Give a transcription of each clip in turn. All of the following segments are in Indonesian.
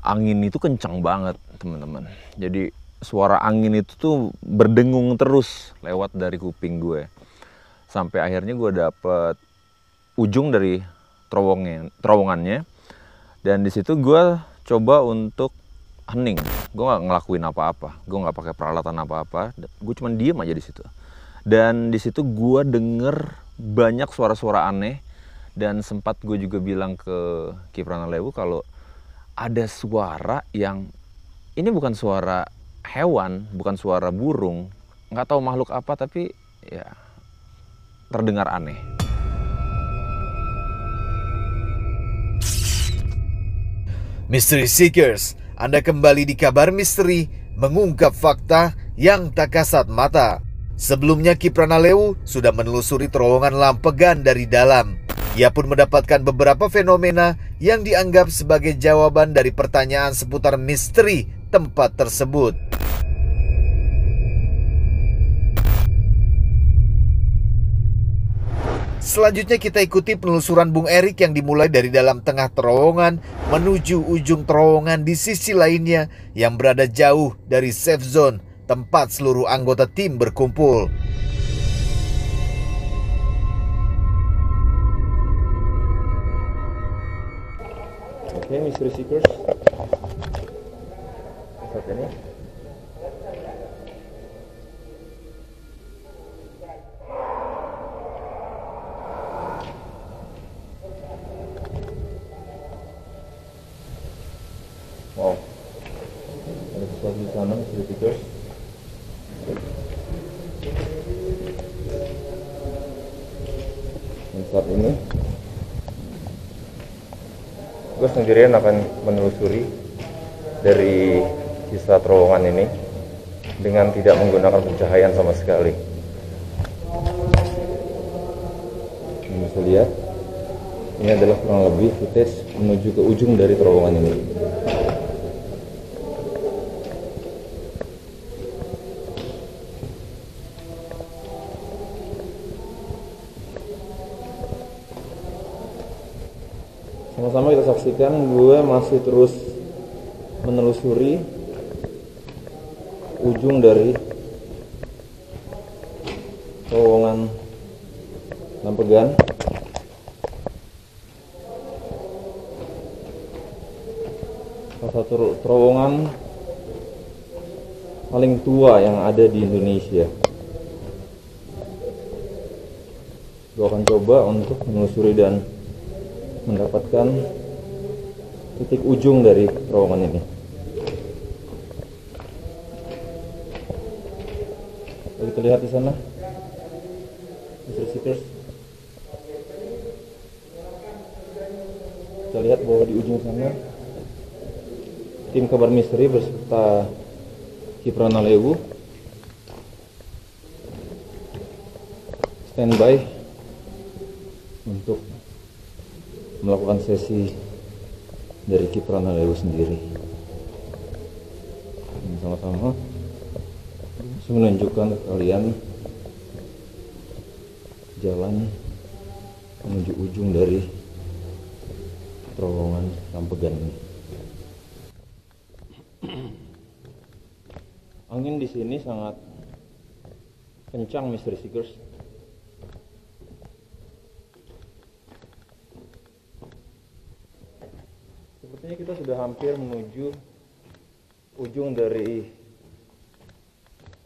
angin itu kencang banget teman-teman. Jadi suara angin itu tuh berdengung terus lewat dari kuping gue. Sampai akhirnya gue dapet ujung dari terowongannya. Dan di situ gue coba untuk hening. Gue nggak ngelakuin apa-apa. Gue nggak pakai peralatan apa-apa. Gue cuma diem aja di situ. Dan di situ gue denger banyak suara-suara aneh. Dan sempat gue juga bilang ke Ki Pranalewu kalau ada suara yang ini bukan suara hewan, bukan suara burung, nggak tahu makhluk apa, tapi ya terdengar aneh. Mystery Seekers, Anda kembali di Kabar Misteri mengungkap fakta yang tak kasat mata. Sebelumnya Ki Pranalewu sudah menelusuri terowongan Lampegan dari dalam. Ia pun mendapatkan beberapa fenomena yang dianggap sebagai jawaban dari pertanyaan seputar misteri tempat tersebut. Selanjutnya kita ikuti penelusuran Bung Erik yang dimulai dari dalam tengah terowongan menuju ujung terowongan di sisi lainnya yang berada jauh dari safe zone tempat seluruh anggota tim berkumpul. Oke, Mystery Seekers. Saat ini wow, ada sesuatu di sana, Mystery Seekers. Dan saat ini gue sendirian akan menelusuri dari sisa terowongan ini dengan tidak menggunakan pencahayaan sama sekali. Yang bisa lihat, ini adalah kurang lebih footage menuju ke ujung dari terowongan ini. Sama-sama kita saksikan, gue masih terus menelusuri ujung dari terowongan Lampegan. Salah satu terowongan paling tua yang ada di Indonesia. Gue akan coba untuk menelusuri dan mendapatkan titik ujung dari terowongan ini. Kita lihat di sana, Mystery Seekers. Kita lihat bahwa di ujung sana tim Kabar Misteri beserta Ki Pranalewu standby untuk melakukan sesi dari Ki Pranalewu sendiri. Sama-sama saya menunjukkan ke kalian jalan menuju ujung dari terowongan Lampegan ini. Angin di sini sangat kencang, Mystery Seekers. Sepertinya kita sudah hampir menuju ujung dari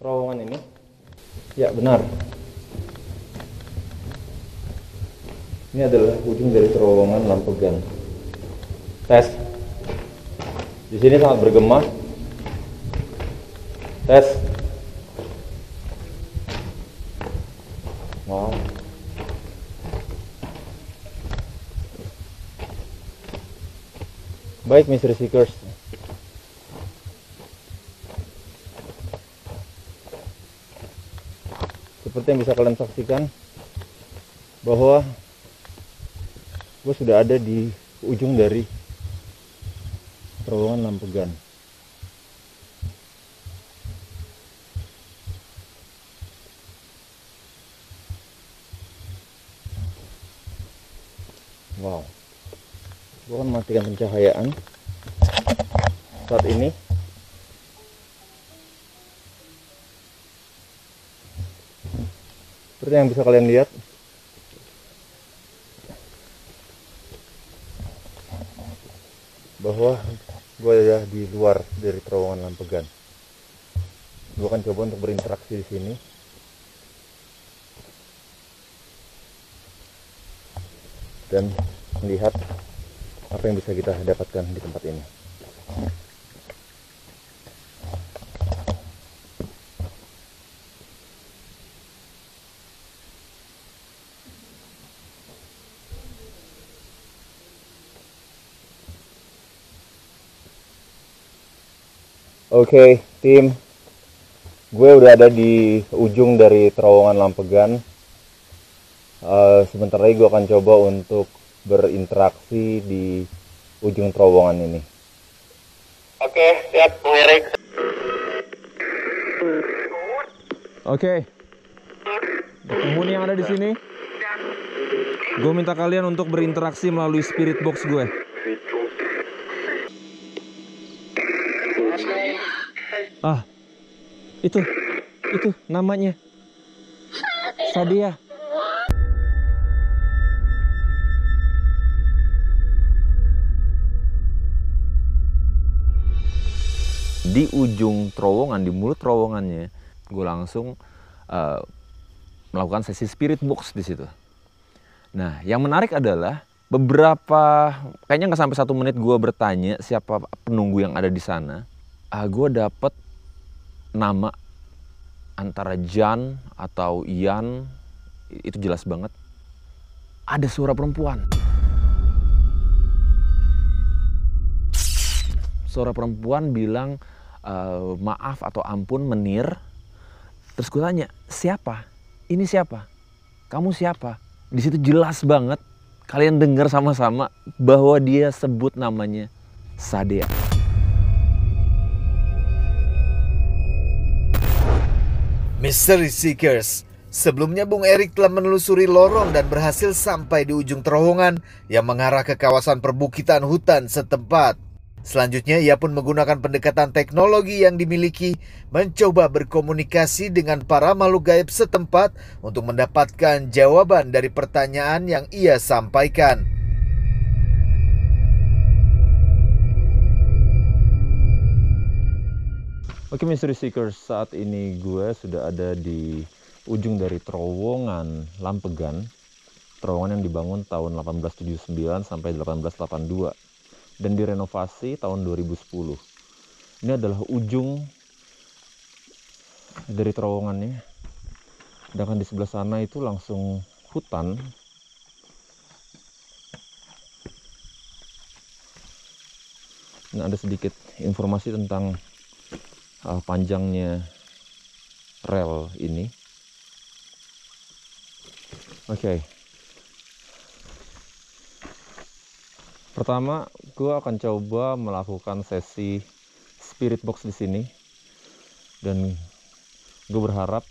terowongan ini. Ya, benar. Ini adalah ujung dari terowongan Lampegan. Tes. Di sini sangat bergema. Tes. Wow. Baik, Mystery Seekers. Seperti yang bisa kalian saksikan bahwa gue sudah ada di ujung dari terowongan Lampegan. Wow. Gue akan matikan pencahayaan saat ini. Seperti yang bisa kalian lihat, bahwa gue ada di luar dari terowongan Lampegan. Gue akan coba untuk berinteraksi di sini. Dan melihat apa yang bisa kita dapatkan di tempat ini. Oke, tim, gue udah ada di ujung dari terowongan Lampegan. Sebentar lagi gue akan coba untuk berinteraksi di ujung terowongan ini. Oke, siap, Bung Erik. Oke, penghuni yang ada di sini, gue minta kalian untuk berinteraksi melalui spirit box gue. Ah, itu namanya Sadia. Di ujung terowongan, di mulut terowongannya, gue langsung melakukan sesi spirit box di situ. Nah, yang menarik adalah beberapa, kayaknya nggak sampai 1 menit gue bertanya siapa penunggu yang ada di sana. Gue dapet nama antara Jan atau Ian, itu jelas banget. Ada suara perempuan. Suara perempuan bilang, maaf atau ampun Menir. Terus gue tanya, siapa? Ini siapa? Kamu siapa? Di situ jelas banget, kalian dengar sama-sama bahwa dia sebut namanya Sadea. Mystery Seekers, sebelumnya Bung Erik telah menelusuri lorong dan berhasil sampai di ujung terowongan yang mengarah ke kawasan perbukitan hutan setempat. Selanjutnya ia pun menggunakan pendekatan teknologi yang dimiliki mencoba berkomunikasi dengan para makhluk gaib setempat untuk mendapatkan jawaban dari pertanyaan yang ia sampaikan. Oke Mystery Seekers, saat ini gue sudah ada di ujung dari terowongan Lampegan. Terowongan yang dibangun tahun 1879 sampai 1882 dan direnovasi tahun 2010. Ini adalah ujung dari terowongannya. Sedangkan di sebelah sana itu langsung hutan. Nah, ada sedikit informasi tentang panjangnya rel ini. Oke. Pertama, gue akan coba melakukan sesi spirit box di sini, dan gue berharap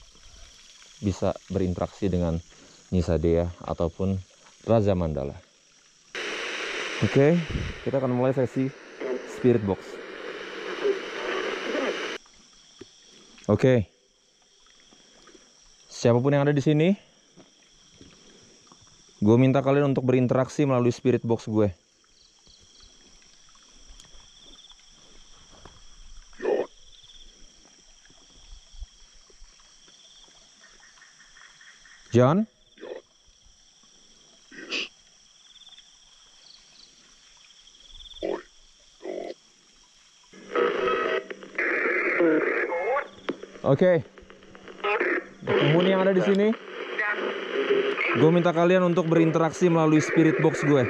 bisa berinteraksi dengan Nyi Sadea ataupun Raja Mandala. Oke, kita akan mulai sesi spirit box. Oke. Siapapun yang ada di sini, gue minta kalian untuk berinteraksi melalui spirit box gue. John? Oke. Penghuni yang ada di sini, gue minta kalian untuk berinteraksi melalui spirit box gue.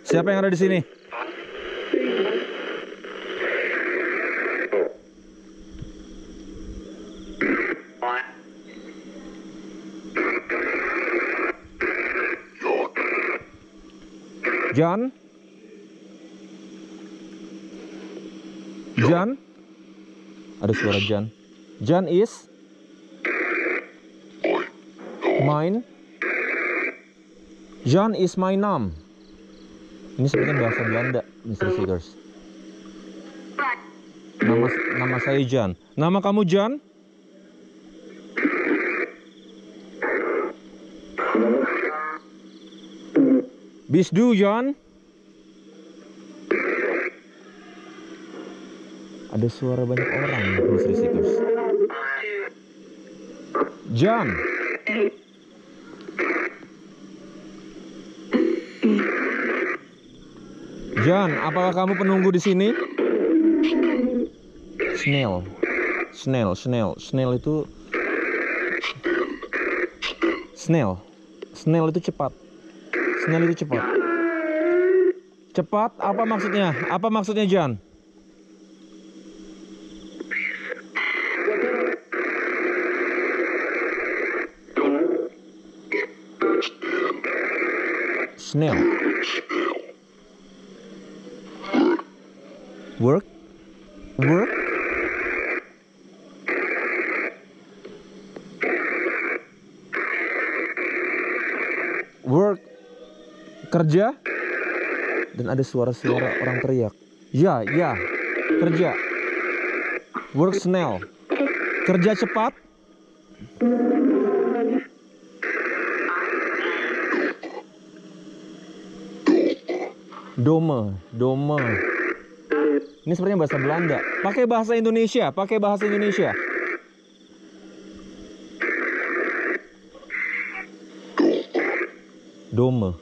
Siapa yang ada di sini? John? John? Ada suara John. John is mine. Jan is my name. Ini sebenarnya bahasa Belanda, Mr. Seekers. Nama saya Jan. Nama kamu Jan? Bisdu Jan? Ada suara banyak orang, Mr. Seekers. Jan. Jan, apakah kamu penunggu di sini? Snail itu snail itu cepat. Snail itu cepat. Cepat apa maksudnya? Apa maksudnya Jan? Snail. Work. Kerja. Dan ada suara-suara orang teriak. Ya, kerja. Work snail. Kerja cepat. Dome. Ini sebenarnya bahasa Belanda. Pakai bahasa Indonesia. Dome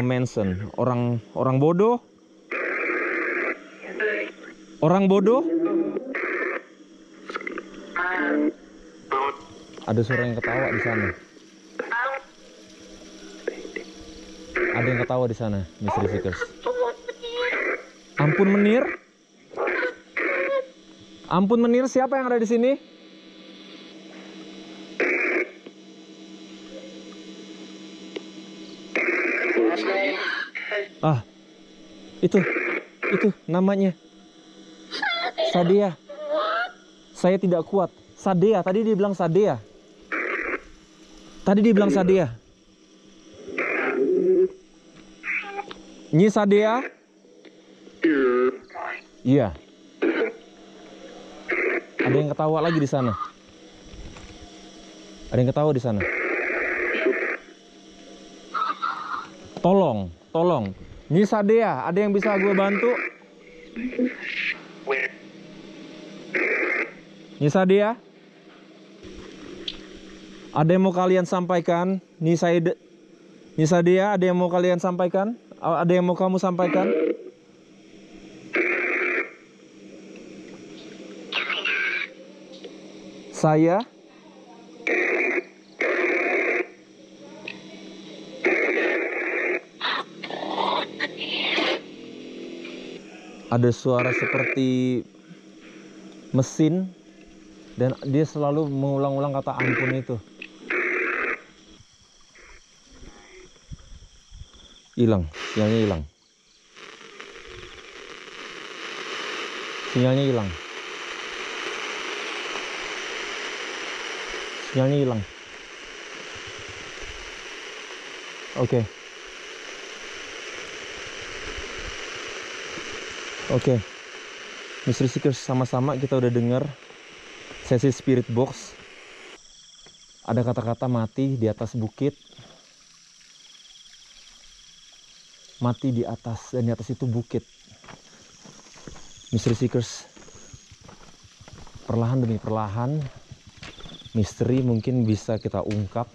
Manson. Orang bodoh. Ada suara yang ketawa di sana. Ada yang ketawa di sana, Mr. Seekers. Ampun menir, siapa yang ada di sini? Itu namanya Sadea. Saya tidak kuat. Sadea, tadi dia bilang Sadea. Nyi Sadea? Iya. Ada yang ketawa lagi di sana. Tolong. Nyi Sadea, ada yang bisa gue bantu? Nyi Sadea? Ada yang mau kalian sampaikan? Nyi Sadea, ada yang mau kalian sampaikan? Ada yang mau kamu sampaikan? Saya? Ada suara seperti mesin dan dia selalu mengulang-ulang kata ampun itu. Sinyalnya hilang. Oke. Mr. Seekers, sama-sama kita udah dengar sesi spirit box. Ada kata-kata mati di atas bukit. Mati di atas, dan di atas itu bukit. Mr. Seekers, perlahan demi perlahan misteri mungkin bisa kita ungkap.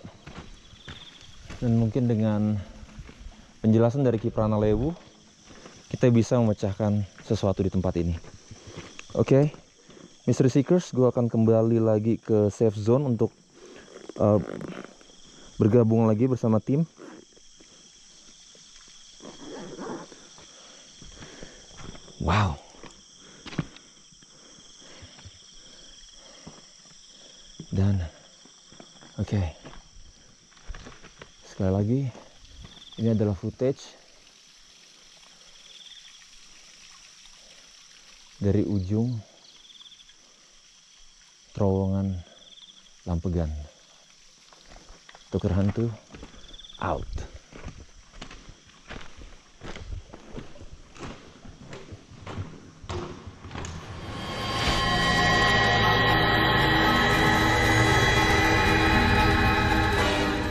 Dan mungkin dengan penjelasan dari Ki Pranalewu, kita bisa memecahkan sesuatu di tempat ini. Oke, Mr. Seekers, gue akan kembali lagi ke safe zone untuk bergabung lagi bersama tim. Wow. Dan oke. Sekali lagi, ini adalah footage dari ujung terowongan Lampegan. Tuker hantu out.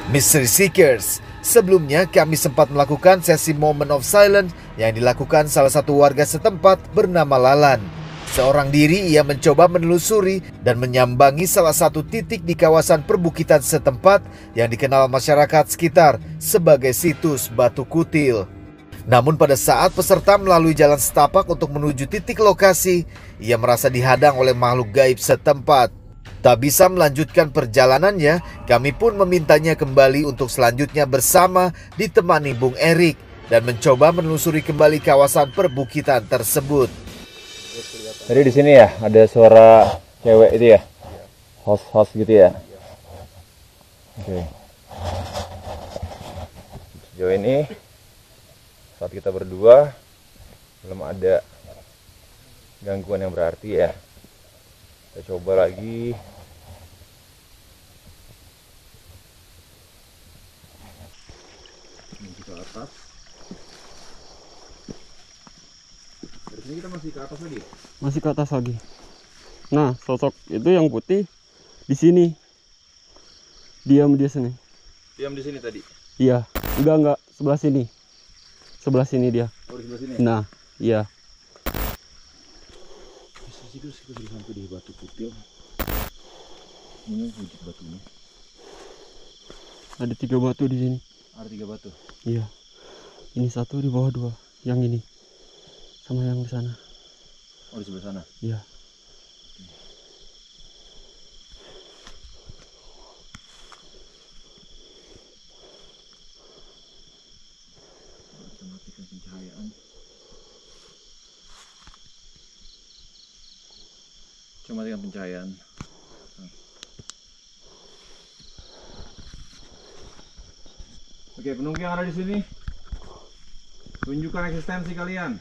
Mystery Seekers, sebelumnya kami sempat melakukan sesi Moment of Silence yang dilakukan salah satu warga setempat bernama Lalan. Seorang diri ia mencoba menelusuri dan menyambangi salah satu titik di kawasan perbukitan setempat yang dikenal masyarakat sekitar sebagai situs Batu Kutil. Namun pada saat peserta melalui jalan setapak untuk menuju titik lokasi, ia merasa dihadang oleh makhluk gaib setempat. Tak bisa melanjutkan perjalanannya, kami pun memintanya kembali untuk selanjutnya bersama ditemani Bung Erik dan mencoba menelusuri kembali kawasan perbukitan tersebut. Tadi di sini ya ada suara cewek itu ya, host gitu ya. Oke. Sejauh ini saat kita berdua belum ada gangguan yang berarti ya. Kita coba lagi. Ke atas. Dari sini kita masih ke atas lagi. Masih ke atas lagi. Nah, sosok itu yang putih di sini. Diam dia sini. Diam di sini tadi. Iya, enggak sebelah sini. Sebelah sini dia. Oh, di sebelah sini. Nah, iya. Kita sudah sampai di Batu Kutil. Ini wujud batunya. Ada 3 batu di sini. Ada 3 batu. Iya. Ini 1 di bawah 2. Yang ini sama yang di sana. Oh, di sebelah sana. Iya. Kita matikan pencahayaan. Coba matikan pencahayaan. Oke, penunggu yang ada di sini, tunjukkan eksistensi kalian.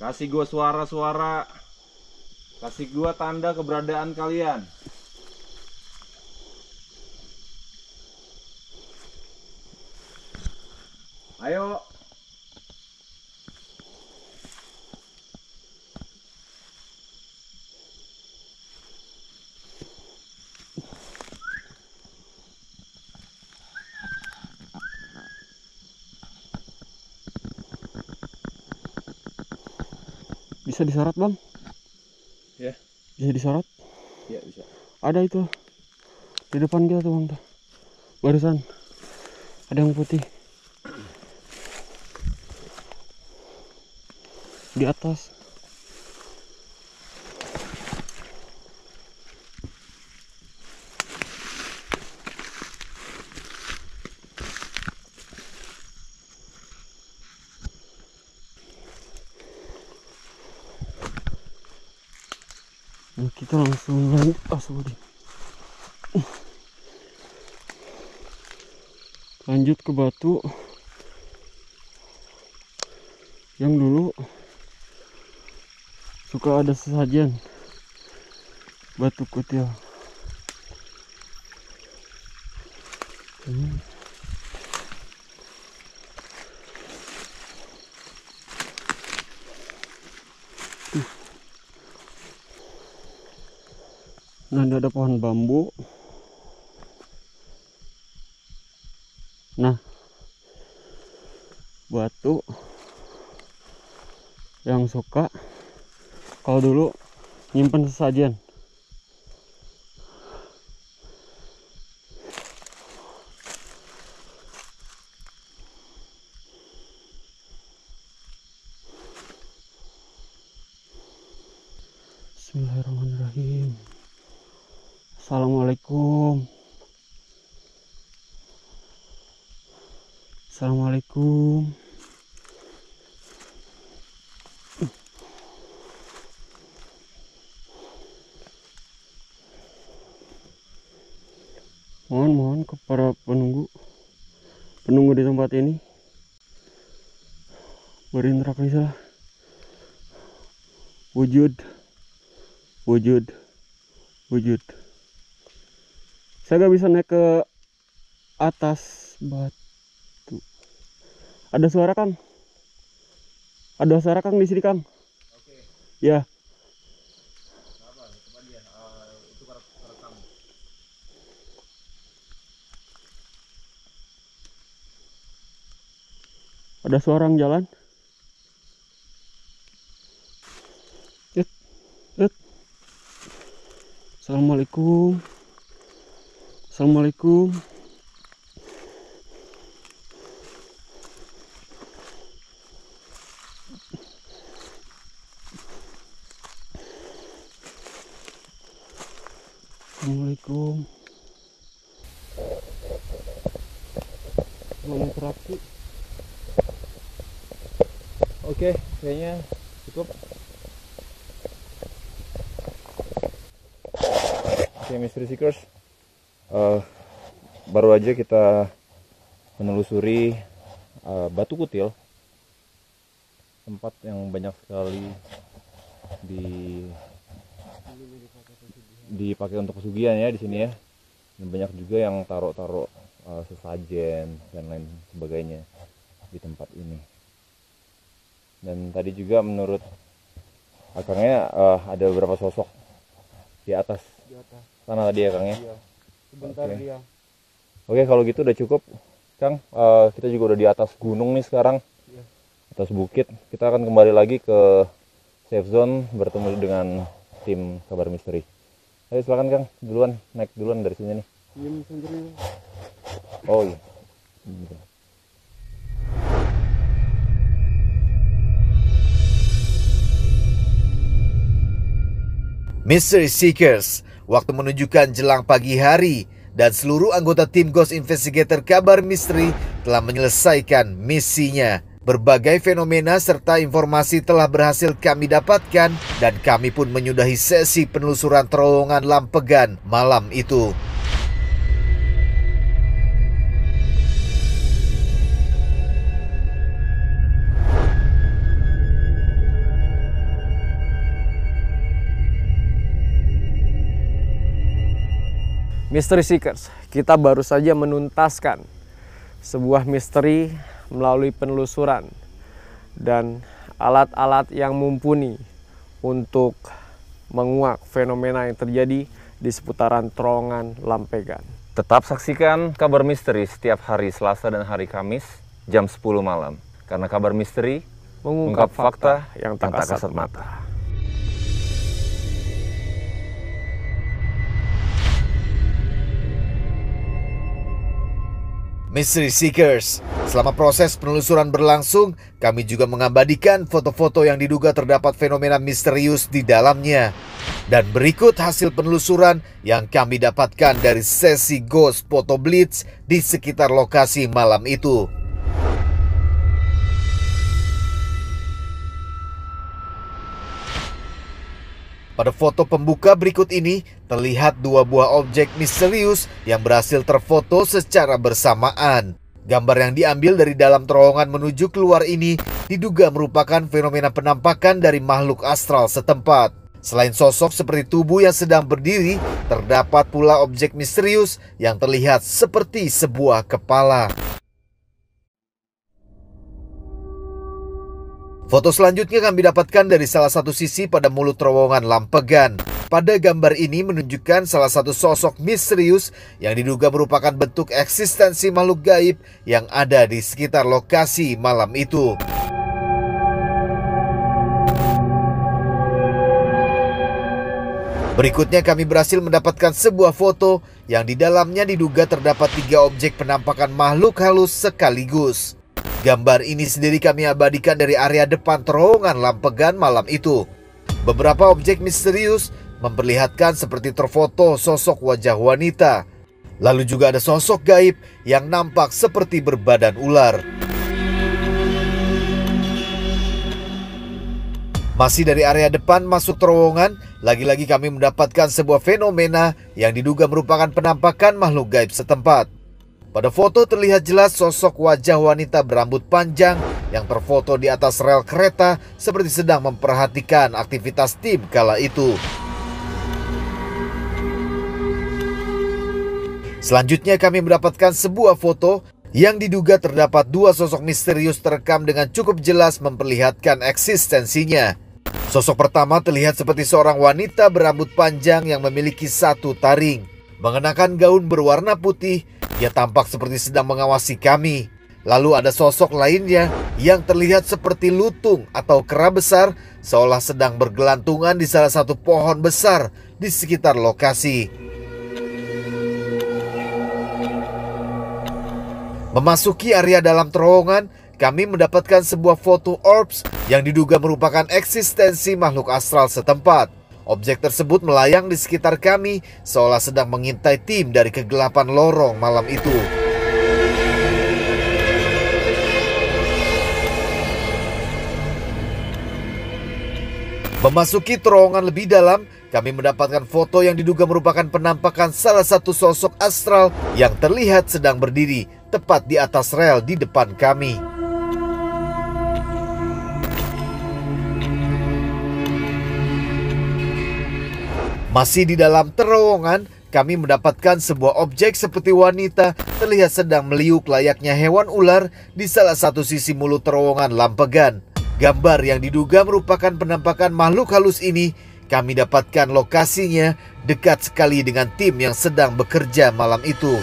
Kasih gua suara-suara, kasih gua tanda keberadaan kalian. Ayo. Bisa disorot, Bang? Ya. Bisa disorot? Ya, bisa. Ada itu. Di depan kita tuh, Bang. Barusan ada yang putih. Di atas. Nah, kita langsung lanjut ke batu yang dulu suka ada sesajen Batu Kutil. Nah, ada pohon bambu. Nah, batu yang suka kalau dulu nyimpen sesajen. Bismillahirrahmanirrahim. Assalamualaikum. Assalamualaikum. Mohon ke para penunggu di tempat ini berinteraksi lah. Wujud Wujud. Wujud. Saya gak bisa naik ke atas batu. Ada suara, Kang. Ada suara, Kang, di sini, Kang. Oke. Ya. Apa? Coba dia. Itu kerekam. Ada suara orang jalan. Yuk. Assalamualaikum. Assalamualaikum. Assalamualaikum. Ngomong terapi. Oke, kayaknya cukup. Oke, Mystery Seekers. Baru aja kita menelusuri Batu Kutil, tempat yang banyak sekali dipakai untuk pesugihan ya di sini ya. Dan banyak juga yang taruh-taruh sesajen dan lain sebagainya di tempat ini. Dan tadi juga menurut akangnya ada beberapa sosok di atas sana tadi ya, Kang ya. Iya. Sebentar Oke. dia. Oke, kalau gitu udah cukup, Kang. Kita juga udah di atas gunung nih sekarang, Iya. atas bukit. Kita akan kembali lagi ke safe zone bertemu dengan tim Kabar Misteri. Ayo silakan, Kang, duluan, naik duluan dari sini nih. Diam sendiri. Oh iya. Gitu. Mystery Seekers, waktu menunjukkan jelang pagi hari dan seluruh anggota tim Ghost Investigator Kabar Misteri telah menyelesaikan misinya. Berbagai fenomena serta informasi telah berhasil kami dapatkan dan kami pun menyudahi sesi penelusuran terowongan Lampegan malam itu. Mystery Seekers, kita baru saja menuntaskan sebuah misteri melalui penelusuran dan alat-alat yang mumpuni untuk menguak fenomena yang terjadi di seputaran terowongan Lampegan. Tetap saksikan Kabar Misteri setiap hari Selasa dan hari Kamis jam 10 malam. Karena Kabar Misteri Mengungkap fakta yang tak kasat mata. Mystery Seekers, selama proses penelusuran berlangsung, kami juga mengabadikan foto-foto yang diduga terdapat fenomena misterius di dalamnya. Dan berikut hasil penelusuran yang kami dapatkan dari sesi Ghost Photo Blitz di sekitar lokasi malam itu. Pada foto pembuka berikut ini, terlihat dua buah objek misterius yang berhasil terfoto secara bersamaan. Gambar yang diambil dari dalam terowongan menuju keluar ini diduga merupakan fenomena penampakan dari makhluk astral setempat. Selain sosok seperti tubuh yang sedang berdiri, terdapat pula objek misterius yang terlihat seperti sebuah kepala. Foto selanjutnya kami dapatkan dari salah satu sisi pada mulut terowongan Lampegan. Pada gambar ini menunjukkan salah satu sosok misterius yang diduga merupakan bentuk eksistensi makhluk gaib yang ada di sekitar lokasi malam itu. Berikutnya kami berhasil mendapatkan sebuah foto yang di dalamnya diduga terdapat 3 objek penampakan makhluk halus sekaligus. Gambar ini sendiri kami abadikan dari area depan terowongan Lampegan malam itu. Beberapa objek misterius memperlihatkan seperti terfoto sosok wajah wanita. Lalu juga ada sosok gaib yang nampak seperti berbadan ular. Masih dari area depan masuk terowongan, lagi-lagi kami mendapatkan sebuah fenomena yang diduga merupakan penampakan makhluk gaib setempat. Pada foto terlihat jelas sosok wajah wanita berambut panjang yang terfoto di atas rel kereta seperti sedang memperhatikan aktivitas tim kala itu. Selanjutnya kami mendapatkan sebuah foto yang diduga terdapat dua sosok misterius terekam dengan cukup jelas memperlihatkan eksistensinya. Sosok pertama terlihat seperti seorang wanita berambut panjang yang memiliki satu taring. Mengenakan gaun berwarna putih, ia tampak seperti sedang mengawasi kami. Lalu ada sosok lainnya yang terlihat seperti lutung atau kera besar, seolah sedang bergelantungan di salah satu pohon besar di sekitar lokasi. Memasuki area dalam terowongan, kami mendapatkan sebuah foto orbs yang diduga merupakan eksistensi makhluk astral setempat. Objek tersebut melayang di sekitar kami, seolah sedang mengintai tim dari kegelapan lorong malam itu. Memasuki terowongan lebih dalam, kami mendapatkan foto yang diduga merupakan penampakan salah satu sosok astral yang terlihat sedang berdiri tepat di atas rel di depan kami. Masih di dalam terowongan, kami mendapatkan sebuah objek seperti wanita terlihat sedang meliuk layaknya hewan ular di salah satu sisi mulut terowongan lampegan. Gambar yang diduga merupakan penampakan makhluk halus ini, kami dapatkan lokasinya dekat sekali dengan tim yang sedang bekerja malam itu.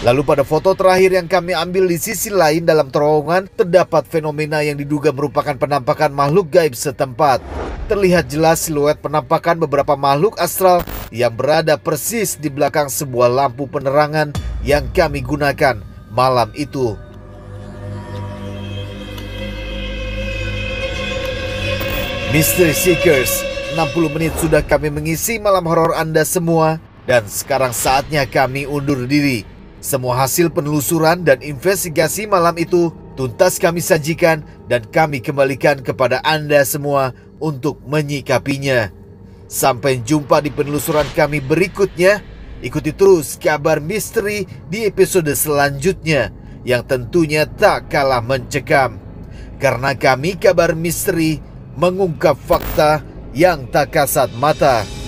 Lalu pada foto terakhir yang kami ambil di sisi lain dalam terowongan, terdapat fenomena yang diduga merupakan penampakan makhluk gaib setempat. Terlihat jelas siluet penampakan beberapa makhluk astral yang berada persis di belakang sebuah lampu penerangan yang kami gunakan malam itu. Mystery Seekers, 60 menit sudah kami mengisi malam horor Anda semua, dan sekarang saatnya kami undur diri. Semua hasil penelusuran dan investigasi malam itu tuntas kami sajikan dan kami kembalikan kepada Anda semua untuk menyikapinya. Sampai jumpa di penelusuran kami berikutnya. Ikuti terus kabar misteri di episode selanjutnya yang tentunya tak kalah mencekam. Karena kami kabar misteri mengungkap fakta yang tak kasat mata.